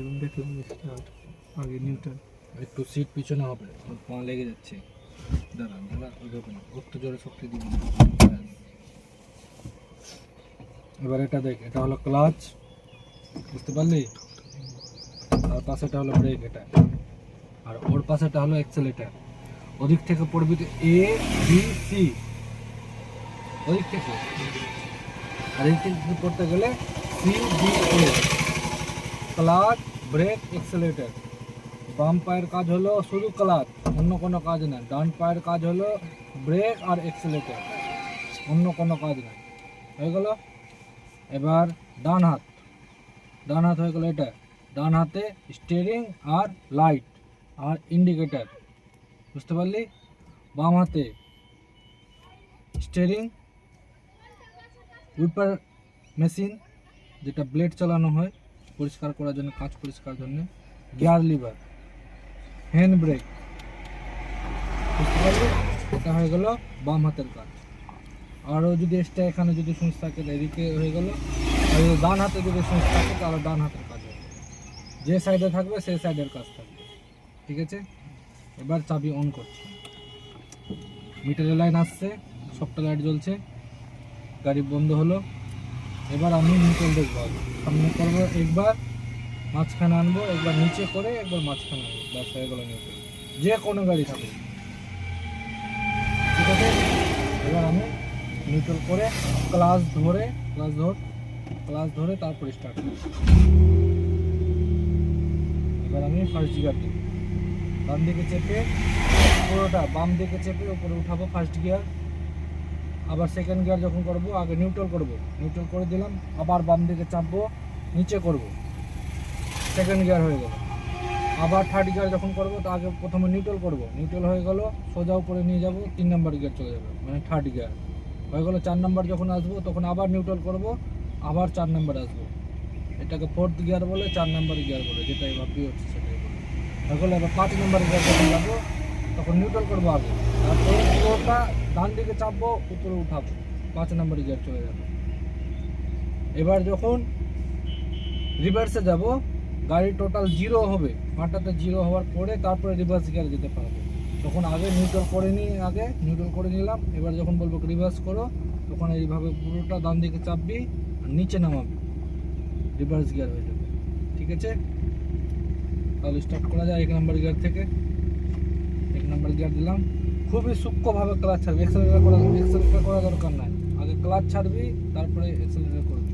এবং দেখলাম স্টার্ট আগে নিউটন একটু সিট পিছনে হবে, পা লেগে যাচ্ছে। দাঁড়া দাঁড়া, ওইভাবে না, একটু জোরে শক্তি দিবি। এবার এটা দেখ, এটা হলো ক্লাচ, বুঝতে পারলি? আর পাশেটা হলো ব্রেক, এটা। আর ওর পাশেটা হলো অ্যাক্সেলেটার। ওদিক থেকে পড়বি তো এ বি সি, ওদিক থেকে। আর এই থেকে পড়তে গেলে C D A, clutch, brake, accelerator. বাম পায়ের কাজ হলো শুধু ক্লাচ, অন্য কোনো কাজ না। ডান পায়ের কাজ হলো ব্রেক আর অ্যাক্সেলেটার, অন্য কোনো কাজ নাই। হয়ে গেল। এবার ডান হাত, ডান হাত হয়ে গেল এটা। ডান হাতে স্টিয়ারিং আর লাইট আর ইন্ডিকেটার, বুঝতে পারলি? বাম হাতে স্টিয়ারিং, উইপার মেশিন, যেটা ব্লেড চালানো হয় পরিষ্কার করার জন্য, কাঁচ পরিষ্কার জন্য, গিয়ার লিভার, হ্যান্ড ব্রেক, বুঝতে পারলি? এটা হয়ে গেল বাম হাতের কাজ। আরও যদি এক্সট্রা এখানে যদি সুইচ থাকে এদিকে হয়ে গেল। আর যদি ডান হাতে যদি সুইচ থাকে তাহলে ডান হাতের কাজ হবে। যে সাইডে থাকবে সেই সাইডের কাজ থাকবে, ঠিক আছে? এবার চাবি অন করছি, মিটারের লাইন আসছে, সবটা লাইট জ্বলছে, গাড়ি বন্ধ হলো। এবার আমি নিউট্রাল দেখবো, সামনে করবো একবার, মাঝখানে আনবো, একবার নিচে করে একবার মাঝখানে আনবো, ব্যাস হয়ে গেলো নিউট্রাল। যে কোনো গাড়ি থাকবে, ঠিক আছে? এবার আমি নিউট্রাল করে ক্লাচ ধরে তারপর স্টার্ট করি। এবার আমি ফার্স্ট গিয়ার দিই, বাম দিকে চেপে পুরোটা, বাম দিকে চেপে উপরে উঠাবো ফার্স্ট গিয়ার। আবার সেকেন্ড গিয়ার যখন করব আগে নিউট্রাল করে দিলাম, আবার বাম দিকে চাপবো, নিচে করব, সেকেন্ড গিয়ার হয়ে গেল। আবার থার্ড গিয়ার যখন করব তো আগে প্রথমে নিউট্রাল হয়ে গেল, সোজা উপরে নিয়ে যাব, 3 নাম্বার গিয়ার চলে যাবে, মানে থার্ড গিয়ার হয়ে গেল। 4 নাম্বার যখন আসবো তখন আবার নিউট্রাল করব, আবার 4 নাম্বার আসবো। এটাকে ফোর্থ গিয়ার বলে, 4 নাম্বার গিয়ার বলে, যেটা এবার হচ্ছে সেটাই বলে। হয়ে গেলো। এবার 5 নাম্বার গিয়ার যখন যাবো তখন নিউট্রাল করবো আগে, তারপরে পুরোটা ডান দিকে চাপবো, উপরে উঠাবো, 5 নাম্বার গিয়ার চলে যাবে। এবার যখন রিভার্সে যাব, গাড়ি টোটাল 0 হবে, মাটাতে 0 হওয়ার পরে তারপরে রিভার্স গিয়ার যেতে পারবে। তখন আগে নিউট্রাল করে নিলাম। এবার যখন বলবো রিভার্স করো, তখন এইভাবে পুরোটা ডান দিকে চাপবি আর নিচে নামাবি, রিভার্স গিয়ার হয়ে যাবে, ঠিক আছে? তাহলে স্টার্ট করা যায় 1 নাম্বার গিয়ার থেকে। 1 নাম্বার গিয়ার দিলাম, খুবই সূক্ষ্মভাবে ক্লাচ ছাড়বি, এক্সেলারেটর করা দরকার নাই। আগে ক্লাচ ছাড়বি, তারপরে এক্সেলারেটর করবি।